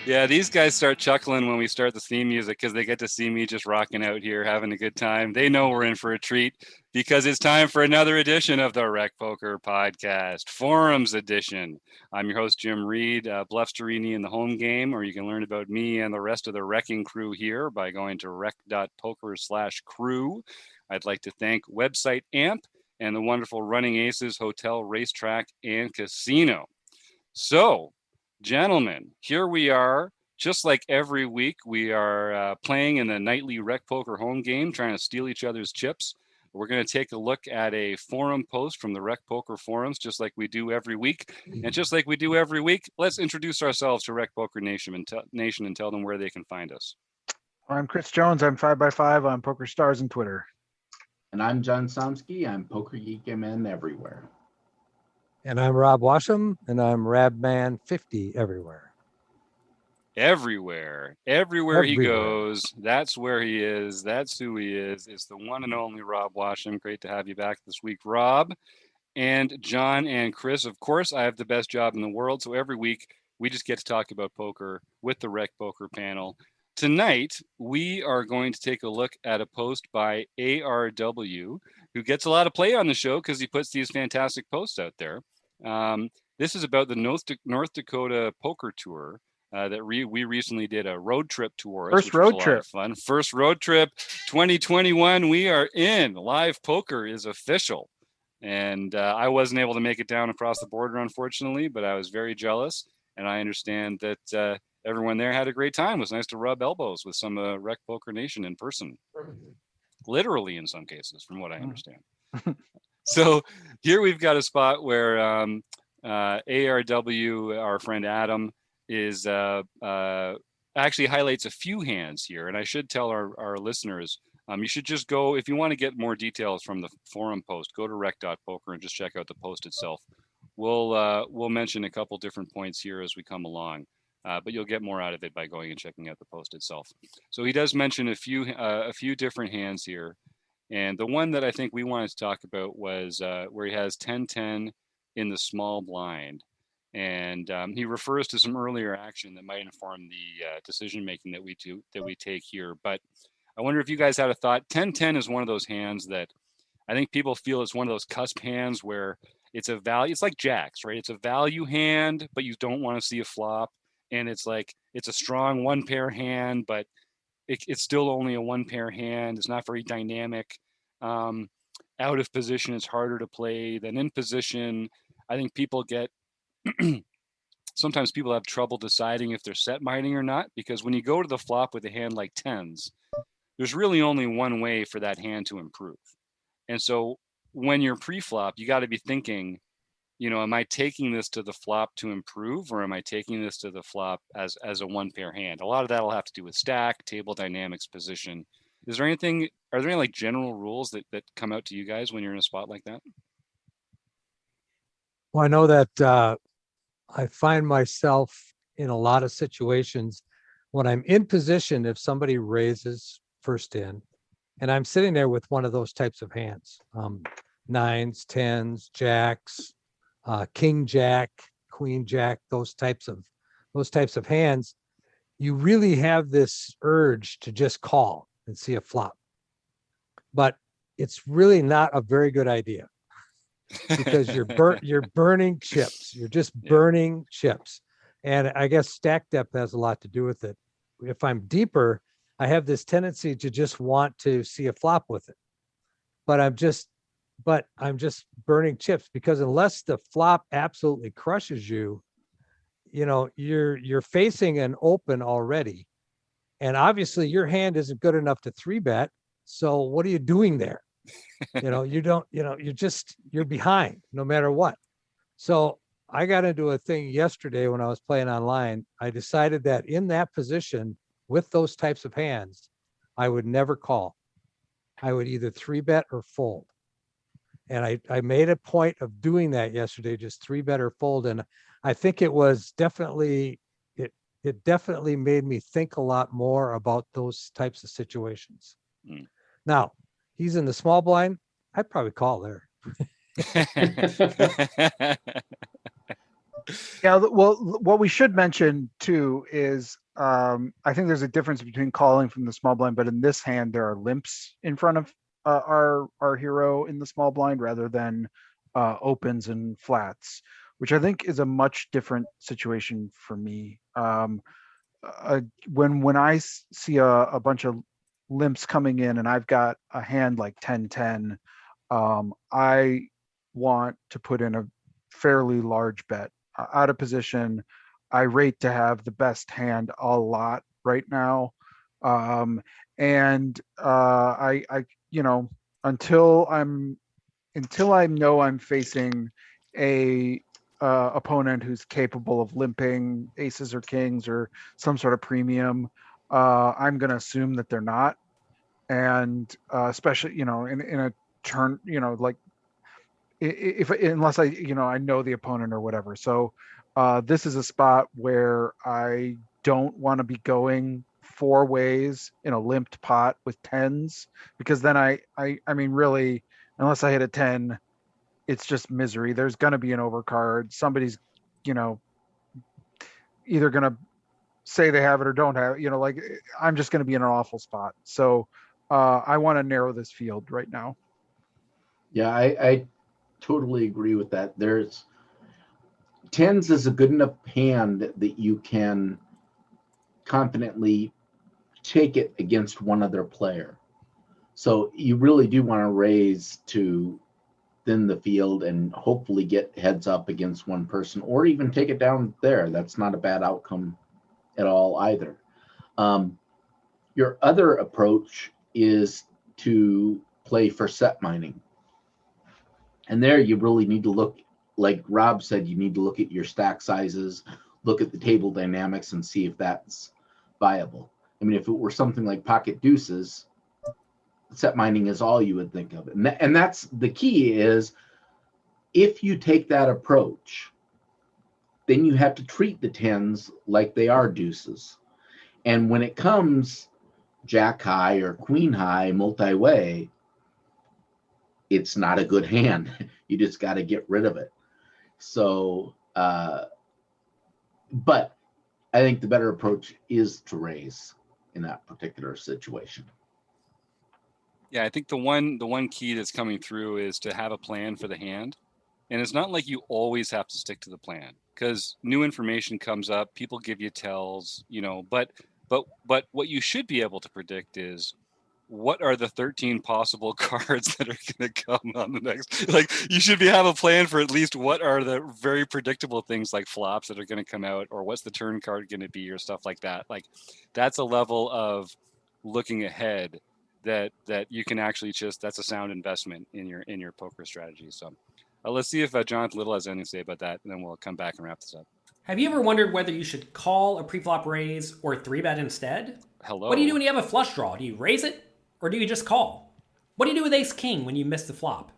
Yeah, these guys start chuckling when we start the theme music because they get to see me just rocking out here, having a good time. They know we're in for a treat because it's time for another edition of the Rec Poker Podcast, Forums Edition. I'm your host, Jim Reed, Bluff Sterini in the home game, or you can learn about me and the rest of the wrecking crew here by going to rec.poker/crew. I'd like to thank website AMP and the wonderful Running Aces Hotel, Racetrack, and Casino. So, gentlemen, here we are. Just like every week, we are playing in the nightly Rec Poker home game, trying to steal each other's chips. We're going to take a look at a forum post from the Rec Poker forums, just like we do every week. And just like we do every week, let's introduce ourselves to Rec Poker Nation and tell them where they can find us. I'm Chris Jones. I'm 5x5 on Poker Stars and Twitter. And I'm John Somsky. I'm Poker Geek MN everywhere. And I'm Rob Washam, and I'm Rabman50 everywhere. Everywhere he goes, that's where he is. That's who he is. It's the one and only Rob Washam. Great to have you back this week, Rob. And John and Chris, of course, I have the best job in the world. So every week we just get to talk about poker with the Rec Poker panel. Tonight, we are going to take a look at a post by ARW, who gets a lot of play on the show because he puts these fantastic posts out there. This is about the North Dakota Poker Tour that we recently did a road trip tour. First road trip. Fun. First road trip 2021. We are in. Live poker is official. And I wasn't able to make it down across the border, unfortunately, but I was very jealous. And I understand that everyone there had a great time. It was nice to rub elbows with some Rec Poker Nation in person. Literally in some cases, from what I understand. So here we've got a spot where ARW, our friend Adam, is actually highlights a few hands here. And I should tell our listeners, you should just go, if you want to get more details from the forum post, go to rec.poker and just check out the post itself. We'll mention a couple different points here as we come along, but you'll get more out of it by going and checking out the post itself. So he does mention a few different hands here. And the one that I think we wanted to talk about was where he has 10-10 in the small blind. And he refers to some earlier action that might inform the decision-making that we take here. But I wonder if you guys had a thought. 10-10 is one of those hands that I think people feel it's one of those cusp hands where it's a value. It's like jacks, right? It's a value hand, but you don't want to see a flop. And it's like, it's a strong one pair hand, but it's still only a one pair hand. It's not very dynamic. Out of position is harder to play than in position. I think people get, sometimes people have trouble deciding if they're set mining or not, because when you go to the flop with a hand like tens, there's really only one way for that hand to improve. And so when you're pre-flop, you got to be thinking, am I taking this to the flop to improve, or am I taking this to the flop as a one pair hand? A lot of that will have to do with stack, table dynamics, position. Are there any like general rules that come out to you guys when you're in a spot like that? Well, I know that I find myself in a lot of situations when I'm in position, if somebody raises first in, and I'm sitting there with one of those types of hands, nines, tens, jacks, king jack, queen jack, those types of hands, you really have this urge to just call and see a flop. But it's really not a very good idea because you're burning chips. You're just burning chips. And I guess stack depth has a lot to do with it. If I'm deeper, I have this tendency to just want to see a flop with it. But I'm just burning chips, because unless the flop absolutely crushes you, you're facing an open already. And obviously your hand isn't good enough to 3-bet. So what are you doing there? You're behind no matter what. So I got into a thing yesterday when I was playing online. I decided that in that position with those types of hands, I would never call. I would either 3-bet or fold. And I made a point of doing that yesterday, just 3-bet or fold. And I think it was definitely, it definitely made me think a lot more about those types of situations. Now, he's in the small blind. I'd probably call there. Yeah, well, what we should mention too is I think there's a difference between calling from the small blind, but in this hand there are limps in front of our hero in the small blind rather than opens and flats, which I think is a much different situation for me. Uh, when I see a bunch of limps coming in and I've got a hand like 10-10, I want to put in a fairly large bet. Out of position, I rate to have the best hand a lot right now. Um, and I, you know, until I know I'm facing a opponent who's capable of limping aces or kings or some sort of premium, I'm going to assume that they're not. And especially, in a turn, like if unless I know the opponent or whatever. So this is a spot where I don't want to be going four ways in a limped pot with tens, because then I mean, really, unless I hit a 10, it's just misery. There's going to be an overcard. Somebody's, you know, either going to say they have it or don't have it. Like, I'm just going to be in an awful spot. So I want to narrow this field right now. Yeah, I totally agree with that. There's tens is a good enough hand that you can confidently take it against one other player. So you really do want to raise to thin the field and hopefully get heads up against one person, or even take it down there. That's not a bad outcome at all either. Your other approach is to play for set mining. And there you really need to look, like Rob said, you need to look at your stack sizes, look at the table dynamics, and see if that's viable. I mean, if it were something like pocket deuces, set mining is all you would think of. And that's the key is, if you take that approach, then you have to treat the tens like they are deuces. And when it comes jack high or queen high multi-way, it's not a good hand. You just got to get rid of it. So, but I think the better approach is to raise in that particular situation. Yeah, I think the one key that's coming through is to have a plan for the hand. And it's not like you always have to stick to the plan, because new information comes up, people give you tells, but what you should be able to predict is, what are the 13 possible cards that are going to come on the next, like, you should have a plan for at least what are the very predictable things like flops that are going to come out, or what's the turn card going to be, or stuff like that. Like, that's a level of looking ahead that you can actually that's a sound investment in your poker strategy. So let's see if Jonathan Little has anything to say about that, and then we'll come back and wrap this up. Have you ever wondered whether you should call a preflop raise or 3-bet instead? Hello. What do you do when you have a flush draw? Do you raise it, or do you just call? What do you do with ace-king when you miss the flop?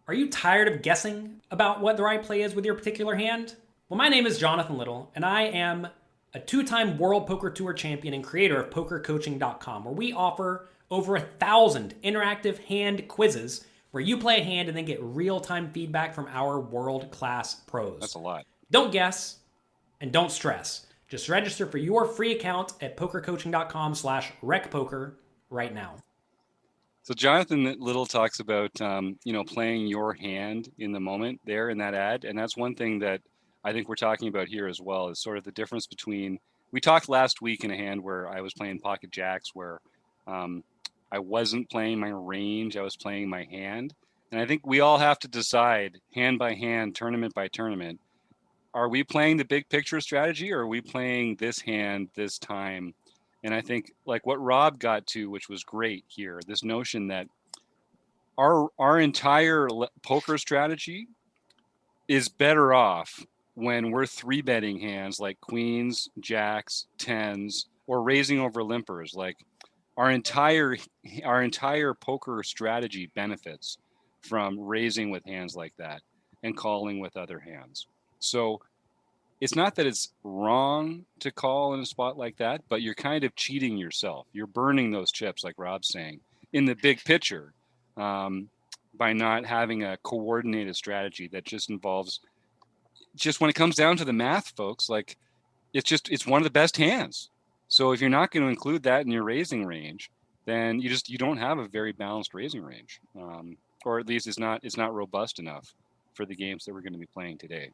Are you tired of guessing about what the right play is with your particular hand? Well, my name is Jonathan Little, and I am a 2-time World Poker Tour champion and creator of PokerCoaching.com, where we offer over 1,000 interactive hand quizzes where you play a hand and then get real-time feedback from our world-class pros. That's a lot. Don't guess and don't stress. Just register for your free account at PokerCoaching.com/recpoker right now. So Jonathan Little talks about, playing your hand in the moment there in that ad. And that's one thing that I think we're talking about here as well, is sort of the difference between, we talked last week in a hand where I was playing pocket jacks, where I wasn't playing my range, I was playing my hand. And I think we all have to decide, hand by hand, tournament by tournament, are we playing the big picture strategy, or are we playing this hand this time? And I think, like what Rob got to, which was great here, this notion that our entire poker strategy is better off when we're 3-betting hands like queens, jacks, tens, or raising over limpers. Like, our entire poker strategy benefits from raising with hands like that and calling with other hands. So it's not that it's wrong to call in a spot like that, but you're kind of cheating yourself. You're burning those chips, like Rob's saying, in the big picture, by not having a coordinated strategy that just involves just when it comes down to the math, folks, like it's one of the best hands. So if you're not going to include that in your raising range, then you don't have a very balanced raising range, or at least it's not robust enough for the games that we're going to be playing today.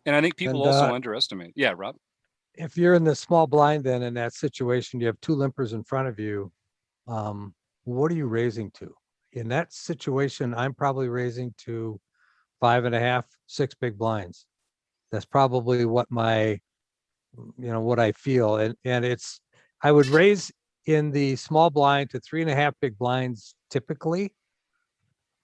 And I think people And also underestimate. Yeah, Rob. if you're in the small blind, then in that situation, you have two limpers in front of you. What are you raising to? In that situation, I'm probably raising to 5.5, 6 big blinds. That's probably what what I feel. And I would raise in the small blind to 3.5 big blinds typically.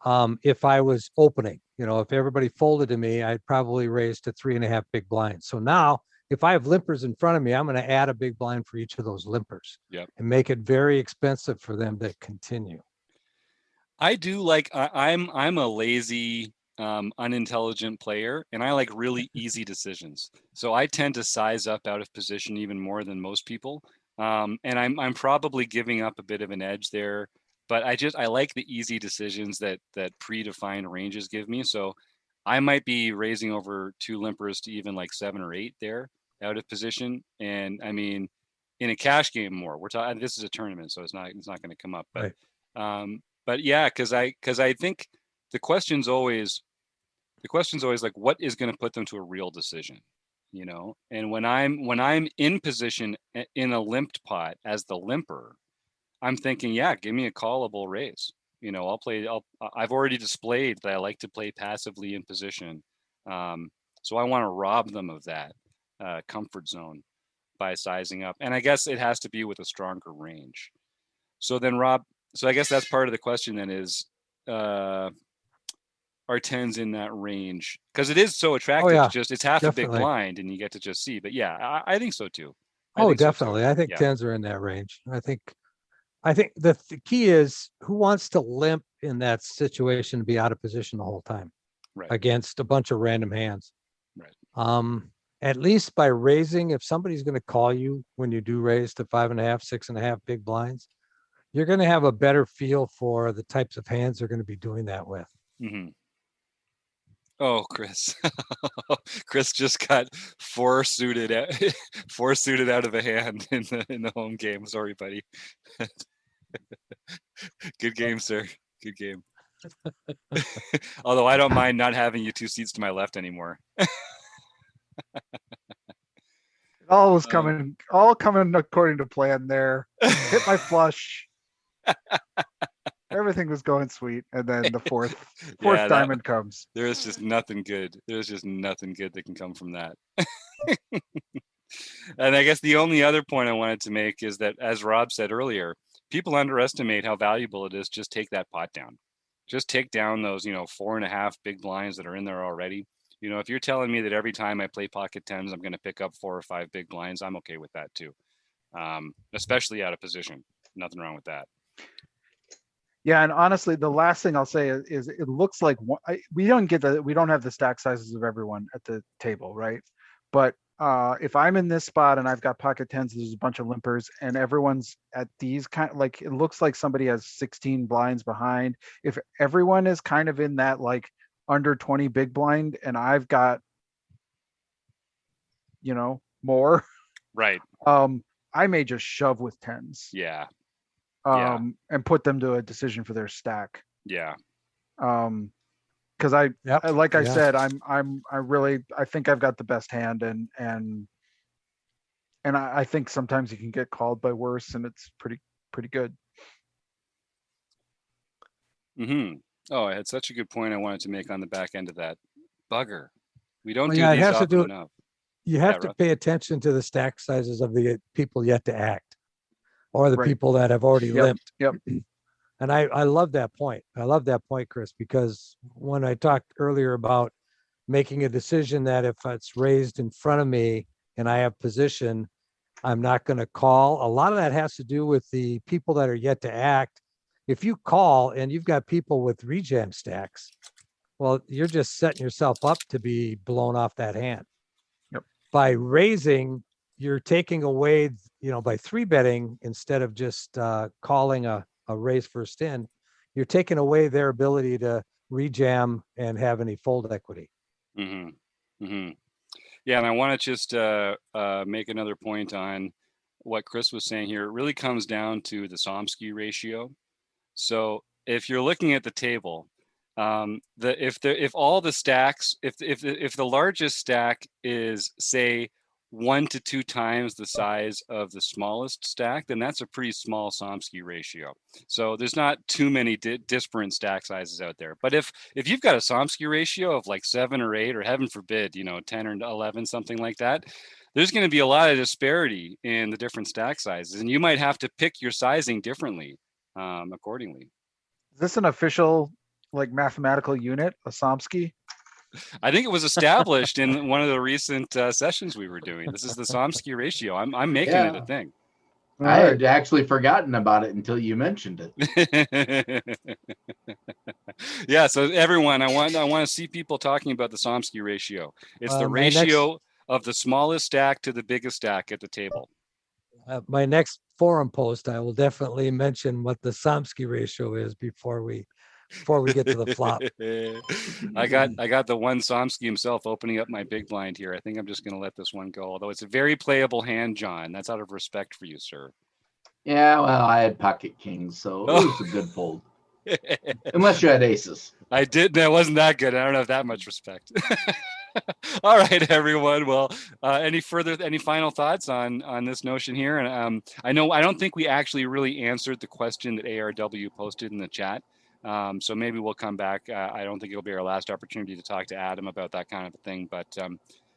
If I was opening, if everybody folded to me, I'd probably raise to 3.5 big blinds. So now if I have limpers in front of me, I'm going to add a big blind for each of those limpers. Yep. And make it very expensive for them to continue. I do like I'm a lazy, unintelligent player, and I like really easy decisions. So I tend to size up out of position even more than most people, and I'm probably giving up a bit of an edge there. But I like the easy decisions that predefined ranges give me. So I might be raising over 2 limpers to even like 7 or 8 there out of position, and I mean, in a cash game more. We're talking. This is a tournament, so it's not going to come up, but. Right. But yeah, because I think the question's always like, what is going to put them to a real decision, And when I'm in position in a limped pot as the limper, I'm thinking, yeah, give me a callable raise. I've already displayed that I like to play passively in position, so I want to rob them of that comfort zone by sizing up, and I guess it has to be with a stronger range. So then, Rob. So I guess that's part of the question then is, are 10s in that range? Because it is so attractive. Yeah, It's half definitely. a big blind and you get to just see. But yeah, I think so too. Definitely. I think 10s are in that range. I think the key is who wants to limp in that situation to be out of position the whole time, right, against a bunch of random hands. Right. At least by raising, if somebody's going to call you when you do raise to 5.5, 6.5 big blinds, you're going to have a better feel for the types of hands they're going to be doing that with. Mm-hmm. Oh, Chris. Chris just got four suited out of a hand in the home game. Sorry, buddy. Good game, sir. Good game. Although I don't mind not having you 2 seats to my left anymore. All was coming according to plan there. Hit my flush. Everything was going sweet, and then the fourth diamond comes. There is just nothing good. There's just nothing good that can come from that. And I guess the only other point I wanted to make is that, as Rob said earlier, people underestimate how valuable it is. Just take that pot down. Just take down those, 4.5 big blinds that are in there already. If you're telling me that every time I play pocket 10s, I'm going to pick up 4 or 5 big blinds, I'm okay with that too. Especially out of position. Nothing wrong with that. Yeah, and honestly, the last thing I'll say is it looks like we don't have the stack sizes of everyone at the table, right? But if I'm in this spot and I've got pocket 10s, there's a bunch of limpers, and everyone's at these kind of like, it looks like somebody has 16 blinds behind. If everyone is kind of in that like under 20 big blind, and I've got, more, right? I may just shove with 10s. Yeah. And put them to a decision for their stack. Yeah. Because I said, I think I've got the best hand, and I think sometimes you can get called by worse, and it's pretty good. Mm-hmm. Oh, I had such a good point I wanted to make on the back end of that. Bugger. We don't these often enough. You have to pay attention to the stack sizes of the people yet to act, or the people that have already limped. Yep. And I love that point. I love that point, Chris, because when I talked earlier about making a decision that if it's raised in front of me and I have position, I'm not going to call. A lot of that has to do with the people that are yet to act. If you call and you've got people with rejam stacks, well, you're just setting yourself up to be blown off that hand. Yep. By raising, you're taking away, by 3-betting instead of just calling a raise first in, you're taking away their ability to rejam and have any fold equity. Mm-hmm. Mm-hmm. Yeah, and I want to just make another point on what Chris was saying here. It really comes down to the Somsky ratio. So if you're looking at the table, if all the stacks, if the largest stack is, say, 1 to 2 times the size of the smallest stack, then that's a pretty small Somsky ratio. So there's not too many disparate stack sizes out there. But if you've got a Somsky ratio of like 7 or 8, or heaven forbid, 10 or 11, something like that, there's going to be a lot of disparity in the different stack sizes, and you might have to pick your sizing differently accordingly. Is this an official like mathematical unit, a Somsky? I think it was established in one of the recent sessions we were doing. This is the Somsky ratio. I'm making it a thing. I had actually forgotten about it until you mentioned it. Yeah. So everyone, I want to see people talking about the Somsky ratio. It's the ratio of the smallest stack to the biggest stack at the table. My next forum post, I will definitely mention what the Somsky ratio is before we get to the flop. I got the one Somsky himself opening up my big blind here. I think I'm just going to let this one go, although it's a very playable hand, John. That's out of respect for you, sir. Yeah, well, I had pocket kings, so it was a good fold. Unless you had aces. I did. That wasn't that good. I don't have that much respect. All right, everyone. Well, any final thoughts on this notion here? And I don't think we actually really answered the question that ARW posted in the chat. So maybe we'll come back. I don't think it'll be our last opportunity to talk to Adam about that kind of a thing. But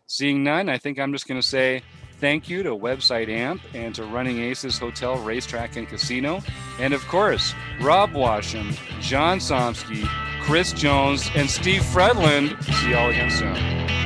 seeing none, I think I'm just going to say thank you to Website AMP and to Running Aces Hotel, Racetrack, and Casino. And of course, Rob Washam, John Somsky, Chris Jones, and Steve Fredland. See y'all again soon.